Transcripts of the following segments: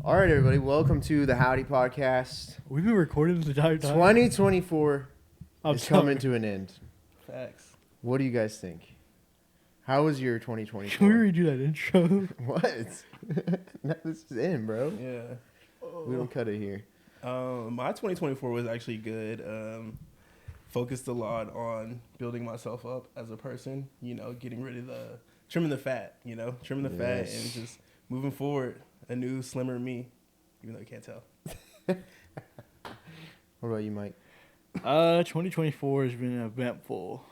All right, everybody, welcome to the Howdy Podcast. We've been recording the entire time. 2024 I'm is sorry. coming to an end. Facts. What do you guys think? How was your Can we 2024? redo that intro? What? No, this is in, bro. Yeah. We don't cut it here. My 2024 was actually good. Focused a lot on building myself up as a person, getting rid of trimming the fat, trimming the fat Yes. and just moving forward, a new, slimmer me, even though you can't tell. What about you, Mike? 2024 has been an eventful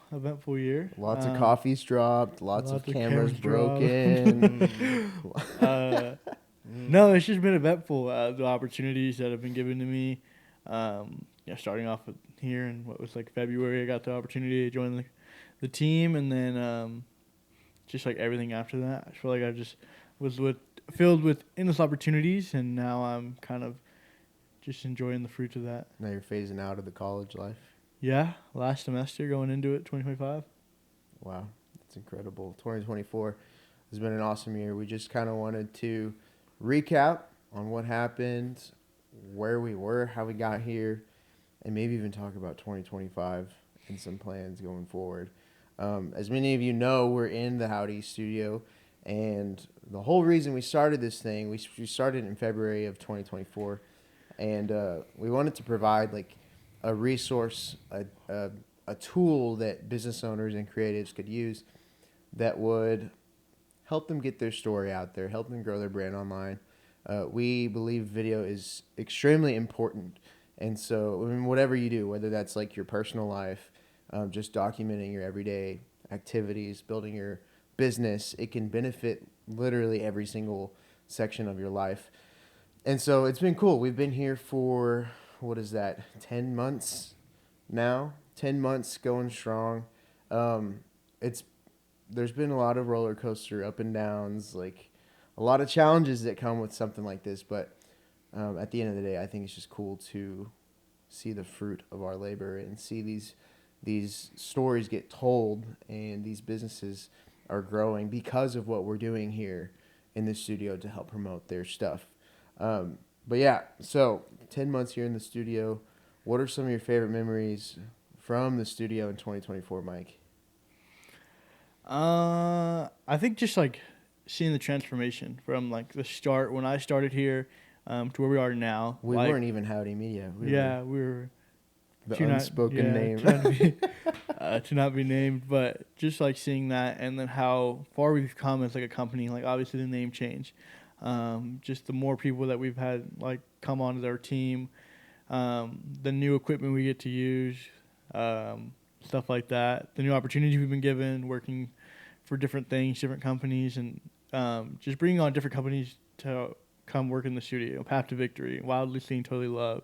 year. Lots of coffees dropped, lots of cameras dropped. broken. No, it's just been eventful. The opportunities that have been given to me. Starting off with here in what was like February, I got the opportunity to join the team, and then just like everything after that. I feel like I just was filled with endless opportunities, and now I'm kind of just enjoying the fruits of that. Now you're phasing out of the college life. Yeah, last semester going into it, 2025. Wow, that's incredible. 2024 has been an awesome year. We just kind of wanted to recap on what happened, where we were, how we got here, and maybe even talk about 2025 and some plans going forward. As many of you know, we're in the Howdy studio, and the whole reason we started this thing, we started in February of 2024, and we wanted to provide like a resource, a tool that business owners and creatives could use that would help them get their story out there, help them grow their brand online. We believe video is extremely important. And so I mean, whatever you do, whether that's like your personal life, just documenting your everyday activities, building your business, it can benefit literally every single section of your life. And so it's been cool. We've been here for, 10 months now? 10 months going strong. There's been a lot of roller coaster up and downs, like a lot of challenges that come with something like this. But at the end of the day, I think it's just cool to see the fruit of our labor and see these stories get told, and these businesses are growing because of what we're doing here in the studio to help promote their stuff. But yeah, so 10 months here in the studio. What are some of your favorite memories from the studio in 2024, Mike? I think just like seeing the transformation from like the start when I started here to where we are now. We like, weren't even Howdy Media. we were The to not- unspoken yeah, name. to not be named, but just like seeing that and then how far we've come as like a company. Like obviously the name change, just the more people that we've had like come onto their team, the new equipment we get to use, stuff like that. The new opportunities we've been given, working for different things, different companies, and just bringing on different companies to come work in the studio. Path to Victory, Wildly Seen, Totally Love,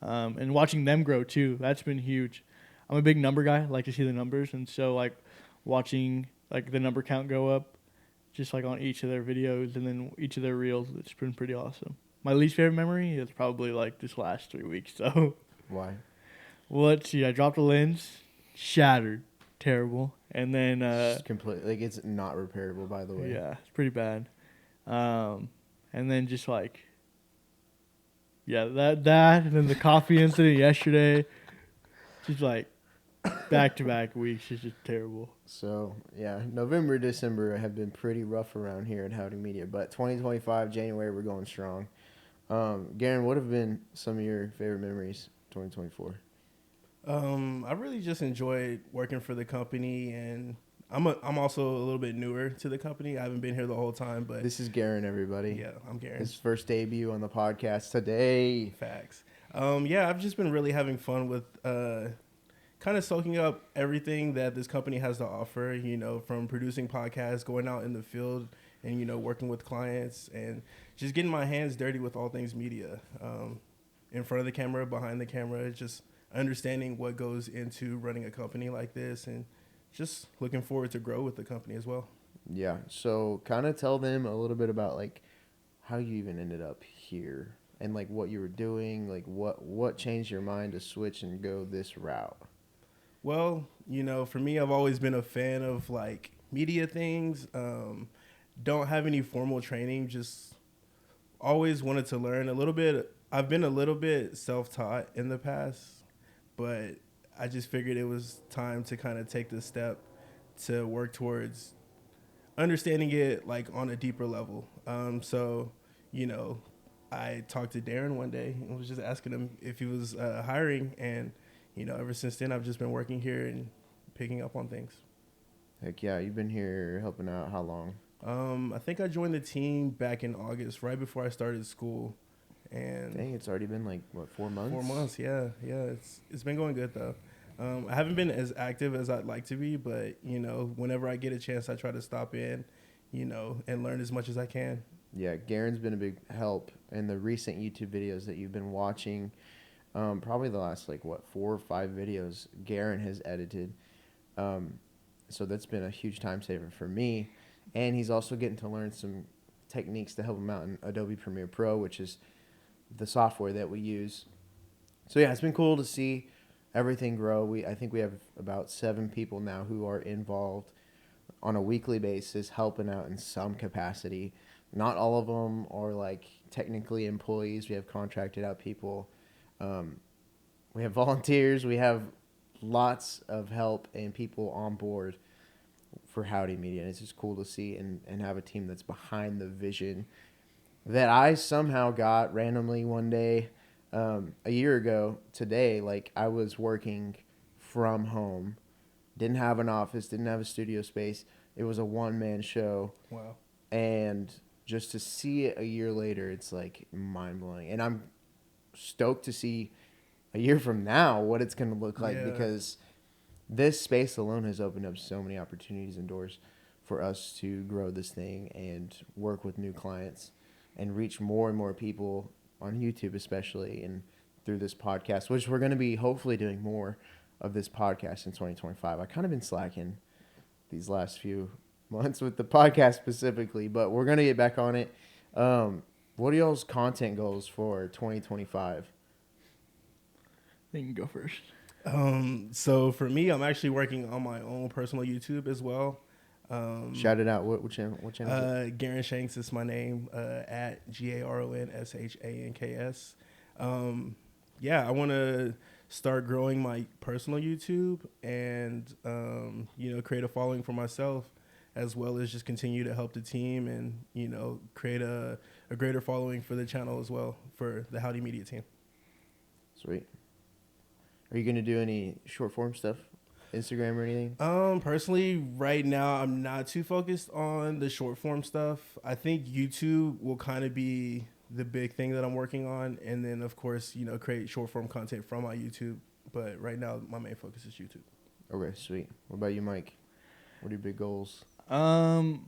and watching them grow too. That's been huge. I'm a big number guy. I like to see the numbers, and so like watching like the number count go up, just like on each of their videos and then each of their reels. It's been pretty awesome. My least favorite memory is probably like this last 3 weeks. So, Why? well, let's see. I dropped a lens, shattered, terrible, and then It's completely, like, it's not repairable, by the way. yeah, it's pretty bad. And then just like, yeah, that, and then the coffee incident yesterday, just like back-to-back weeks is just terrible. So, yeah, November, December have been pretty rough around here at Howdy Media. But 2025, January, we're going strong. Garen, what have been some of your favorite memories 2024? I really just enjoyed working for the company, and I'm also a little bit newer to the company. I haven't been here the whole time, but This is Garen, everybody. yeah, I'm Garen. His first debut on the podcast today. Facts. I've just been really having fun with kind of soaking up everything that this company has to offer, from producing podcasts, going out in the field and, working with clients and just getting my hands dirty with all things media, in front of the camera, behind the camera, just understanding what goes into running a company like this and just looking forward to grow with the company as well. Yeah, so kind of tell them a little bit about, like, how you even ended up here and, like, what you were doing, like, what changed your mind to switch and go this route? Well, for me, I've always been a fan of like media things. Don't have any formal training, just always wanted to learn a little bit. I've been a little bit self-taught in the past, but I just figured it was time to kind of take the step to work towards understanding it like on a deeper level. So, you know, I talked to Darren one day and was just asking him if he was hiring, and you know, ever since then I've just been working here and picking up on things. Heck yeah, you've been here helping out how long? I think I joined the team back in August, right before I started school, and Dang, it's already been like what, 4 months? 4 months. Yeah. It's been going good though. I haven't been as active as I'd like to be, but you know, whenever I get a chance, I try to stop in, you know, and learn as much as I can. Yeah, Garen's been a big help in the recent YouTube videos that you've been watching. Probably the last like what 4 or 5 videos Garen has edited. So that's been a huge time saver for me, and he's also getting to learn some techniques to help him out in Adobe Premiere Pro, which is the software that we use. So yeah, it's been cool to see everything grow. I think we have about 7 people now who are involved on a weekly basis, helping out in some capacity. Not all of them are like technically employees. We have contracted out people. We have volunteers. We have lots of help and people on board for Howdy Media. And it's just cool to see and have a team that's behind the vision that I somehow got randomly one day a year ago today. Like, I was working from home, didn't have an office, didn't have a studio space. It was a one-man show. Wow. And just to see it a year later, it's like mind-blowing. And I'm stoked to see a year from now what it's going to look like, because this space alone has opened up so many opportunities and doors for us to grow this thing and work with new clients and reach more and more people on YouTube, especially, and through this podcast, which we're going to be hopefully doing more of this podcast in 2025. I kind of been slacking these last few months with the podcast specifically, but we're going to get back on it. What are y'all's content goals for 2025? I think you can go first. So for me, I'm actually working on my own personal YouTube as well. Shout it out. What channel? What channel? Garen Shanks is my name, at GaronShanks. Yeah, I want to start growing my personal YouTube and, you know, create a following for myself, as well as just continue to help the team and, you know, create a greater following for the channel as well, for the Howdy Media team. Sweet. Are you going to do any short form stuff? Instagram or anything? Personally, right now, I'm not too focused on the short form stuff. I think YouTube will kind of be the big thing that I'm working on. And then, of course, you know, create short form content from my YouTube. But right now, my main focus is YouTube. Okay, sweet. What about you, Mike? What are your big goals? Dang.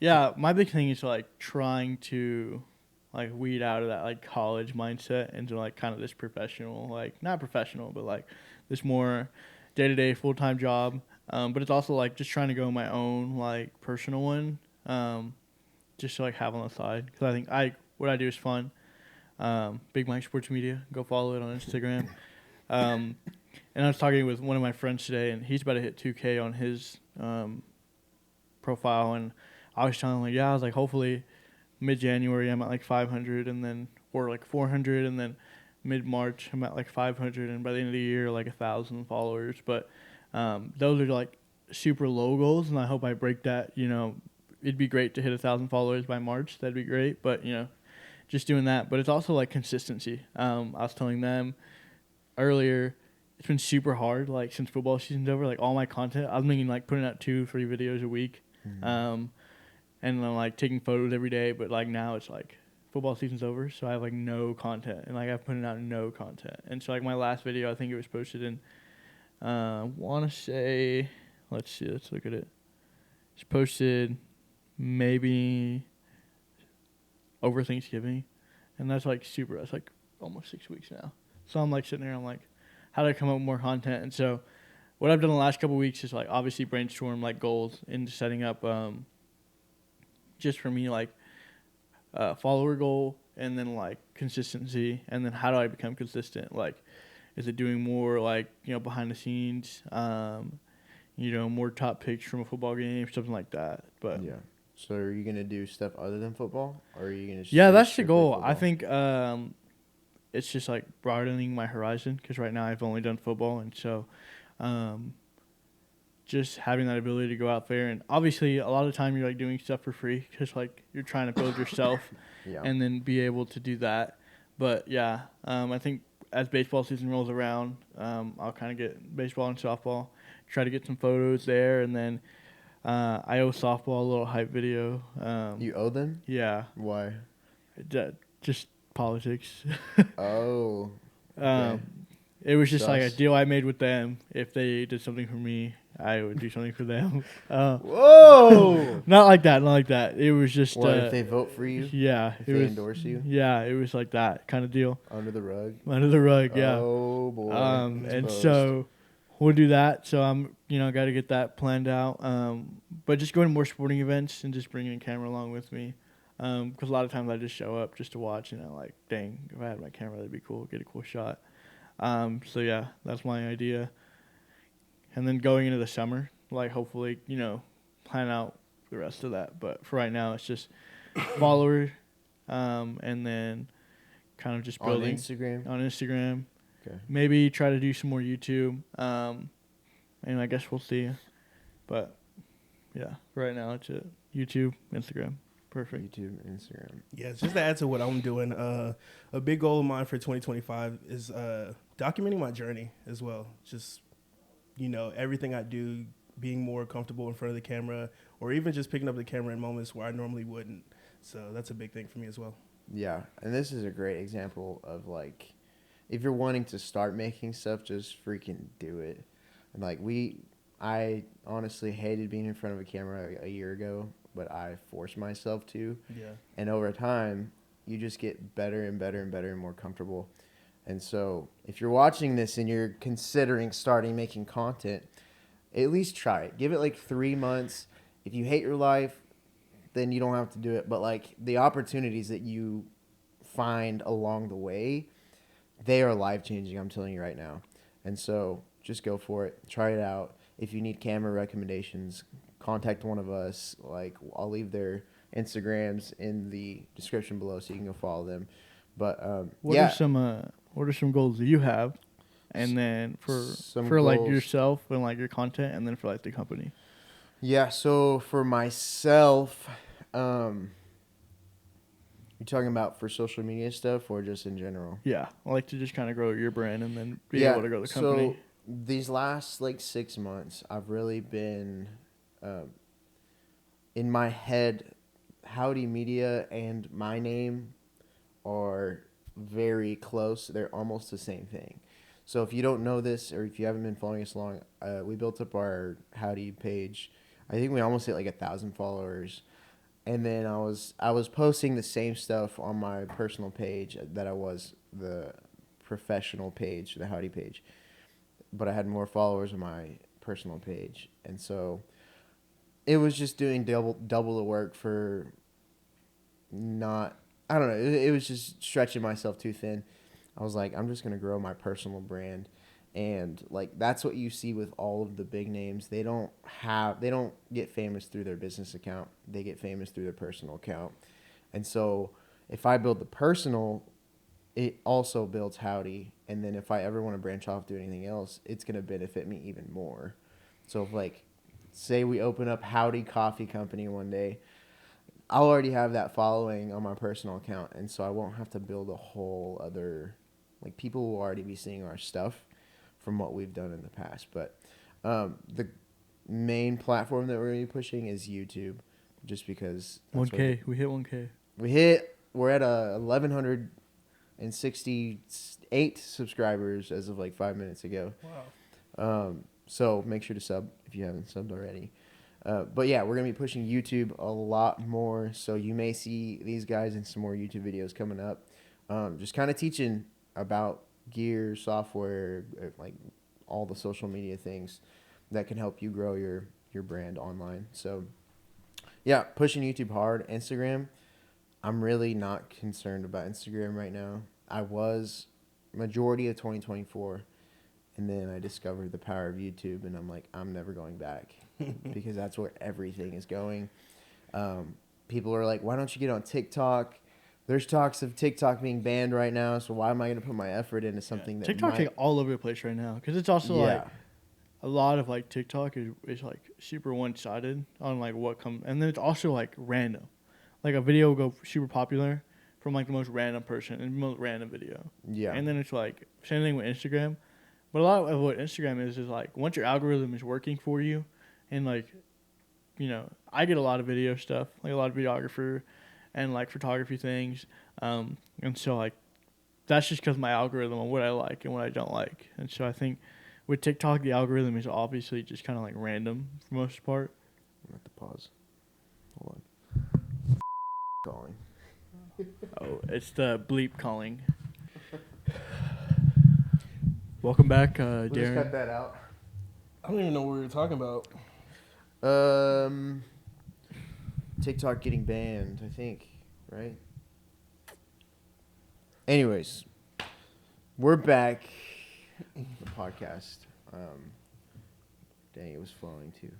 Yeah, my big thing is like trying to like weed out of that like college mindset into like kind of this professional, like not professional, but like this more day-to-day full-time job. But it's also like just trying to go my own like personal one, just to like have on the side, because I think what I do is fun. Big Mike Sports Media, go follow it on Instagram. And I was talking with one of my friends today, and he's about to hit 2K on his profile, and I was telling him like, yeah, I was like, hopefully mid-January I'm at like 500, and then or like 400, and then mid-March I'm at like 500, and by the end of the year like 1,000 followers. But those are like super low goals, and I hope I break that. You know, it'd be great to hit 1,000 followers by March. That'd be great. But you know, just doing that. But it's also like consistency. I was telling them earlier, it's been super hard like since football season's over. Like all my content, I was making like putting out 2-3 videos a week. And I'm like taking photos every day, but like now it's like football season's over, so I have like no content, and like I've put out no content. And so like my last video, I think it was posted in want to say, let's look at it. It's posted maybe over Thanksgiving, and that's like almost 6 weeks now. So I'm like sitting there, I'm like, how do I come up with more content? And so what I've done the last couple of weeks is like obviously brainstorm like goals into setting up just for me like follower goal, and then like consistency, and then how do I become consistent? Like, is it doing more like, you know, behind the scenes, you know, more top picks from a football game, something like that. But Yeah. So are you gonna do stuff other than football, or are you gonna? Yeah, stay that's the strictly goal. I football? think it's just like broadening my horizon because right now I've only done football, and so um, just having that ability to go out there and obviously a lot of the time you're like doing stuff for free because like you're trying to build yourself Yeah. and then be able to do that. But yeah, I think as baseball season rolls around, I'll kind of get baseball and softball, try to get some photos there, and then I owe softball a little hype video. You owe them? Yeah, Why? just politics. Oh. Okay. um, it was just like a Sus. deal I made with them. If they did something for me, I would do something for them. Whoa. Not like that. Not like that. It was just. What if they vote for you? Yeah, If it they was. endorse you Yeah, it was like that kind of deal under the rug? under the rug. Yeah. Oh boy. And Exposed. so we'll do that. So I'm, got to get that planned out. But just going to more sporting events and just bringing a camera along with me. Because a lot of times I just show up just to watch, like, dang, if I had my camera, that'd be cool. Get a cool shot. So yeah, that's my idea. And then going into the summer, like hopefully, plan out the rest of that. But for right now, it's just follower, and then kind of just On building Instagram. on Instagram. Okay. Maybe try to do some more YouTube. And I guess we'll see. But yeah, for right now it's YouTube, Instagram. Perfect. YouTube, Instagram. Yeah, just to add to what I'm doing, a big goal of mine for 2025 is documenting my journey as well. Just, everything I do, being more comfortable in front of the camera, or even just picking up the camera in moments where I normally wouldn't. So that's a big thing for me as well. Yeah, and this is a great example of like, if you're wanting to start making stuff, just freaking do it. And like I honestly hated being in front of a camera a year ago, but I forced myself to. Yeah. And over time, you just get better and better and better and more comfortable. And so if you're watching this and you're considering starting making content, at least try it. Give it like 3 months. If you hate your life, then you don't have to do it. But like the opportunities that you find along the way, they are life changing, I'm telling you right now. And so just go for it. Try it out. If you need camera recommendations, contact one of us. Like, I'll leave their Instagrams in the description below so you can go follow them. But What yeah, are some goals that you have? And then Some for like goals. yourself and like your content, and then for like the company. yeah. So for myself, you talking about for social media stuff or just in general? Yeah, I like to just kind of grow your brand and then be able to grow the company. So these last like 6 months, I've really been in my head. Howdy Media and my name are very close. They're almost the same thing. So if you don't know this, or if you haven't been following us long, we built up our Howdy page. I think we almost hit like 1,000 followers. And then I was posting the same stuff on my personal page that I was the professional page, the Howdy page. But I had more followers on my personal page. And so it was just doing double the work for not, I don't know, it was just stretching myself too thin. I was like, I'm just going to grow my personal brand. And like that's what you see with all of the big names. They don't get famous through their business account. They get famous through their personal account. And so if I build the personal, it also builds Howdy. And then if I ever want to branch off do anything else, it's going to benefit me even more. So if like say we open up Howdy Coffee Company one day, I'll already have that following on my personal account, and so I won't have to build a whole other, like, people will already be seeing our stuff from what we've done in the past. But the main platform that we're going to be pushing is YouTube, just because that's 1K, we hit 1K. we're at 1,168 subscribers as of like 5 minutes ago. Wow. So make sure to sub if you haven't subbed already. But yeah, we're going to be pushing YouTube a lot more. So you may see these guys in some more YouTube videos coming up. Just kind of teaching about gear, software, like all the social media things that can help you grow your brand online. So yeah, pushing YouTube hard. Instagram, I'm really not concerned about Instagram right now. I was majority of 2024. And then I discovered the power of YouTube, and I'm like, I'm never going back because that's where everything is going. People are like, why don't you get on TikTok? There's talks of TikTok being banned right now, so why am I going to put my effort into something that TikTok's might... like all over the place right now because it's also like a lot of like TikTok is like super one sided on like what comes, and then it's also like random. Like a video will go super popular from like the most random person and most random video. Yeah. And then it's like same thing with Instagram. But a lot of what Instagram is like once your algorithm is working for you, and like, you know, I get a lot of video stuff, like a lot of videographer and like photography things, and so like that's just because my algorithm on what I like and what I don't like. And so I think with TikTok, the algorithm is obviously just kind of like random for the most part. I'm at the pause. Hold on. Calling. Oh, it's the bleep calling. Welcome back, We'll just cut Darren. that out. I don't even know what we were talking about. TikTok getting banned, I think, right? Anyways, we're back. The podcast. Dang, it was flowing too.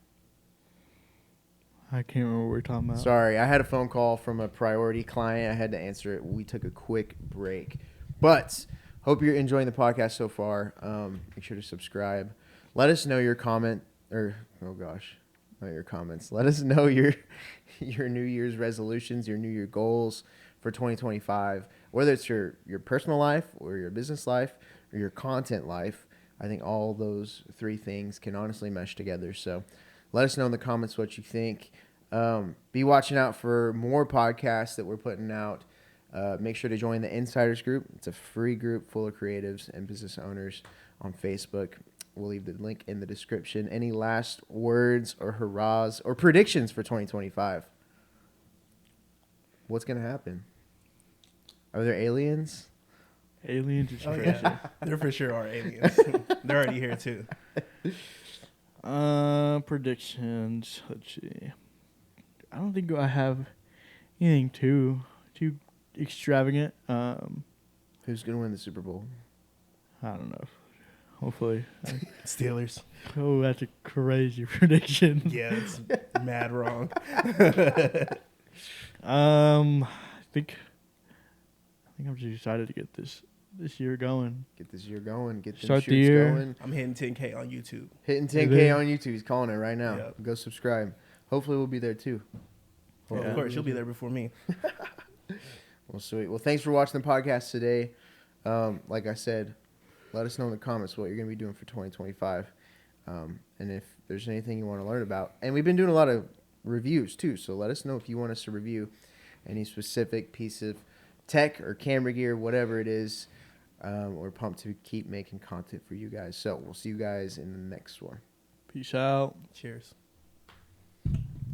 I can't remember what we were talking about. Sorry, I had a phone call from a priority client. I had to answer it. We took a quick break. But hope you're enjoying the podcast so far. Make sure to subscribe. Let us know your comment, or, oh gosh, not your comments. Let us know your New Year's resolutions, your New Year goals for 2025. Whether it's your personal life or your business life or your content life. I think all those three things can honestly mesh together. So let us know in the comments what you think. Be watching out for more podcasts that we're putting out. Make sure to join the Insiders group. It's a free group full of creatives and business owners on Facebook. We'll leave the link in the description. Any last words or hurrahs or predictions for 2025? What's going to happen? Are there aliens? Aliens is Oh, crazy. yeah. There for sure are aliens. They're already here too. Predictions. Let's see. I don't think I have anything too extravagant. Who's going to win the Super Bowl? I don't know. Hopefully. Steelers. Oh, that's a crazy prediction. Yeah, it's mad wrong. I think I'm just excited to get this year going. Get this year going. Get them Start the shoots year. going. I'm hitting 10K on YouTube. Hitting Is 10K it? on YouTube. He's calling it right now. Yep. Go subscribe. Hopefully we'll be there too. Well, Yeah. of course, you'll be there before me. Well, sweet. Well, thanks for watching the podcast today. Like I said, let us know in the comments what you're going to be doing for 2025. And if there's anything you want to learn about. And we've been doing a lot of reviews too. So let us know if you want us to review any specific piece of tech or camera gear, whatever it is. We're pumped to keep making content for you guys. So we'll see you guys in the next one. Peace out. Cheers.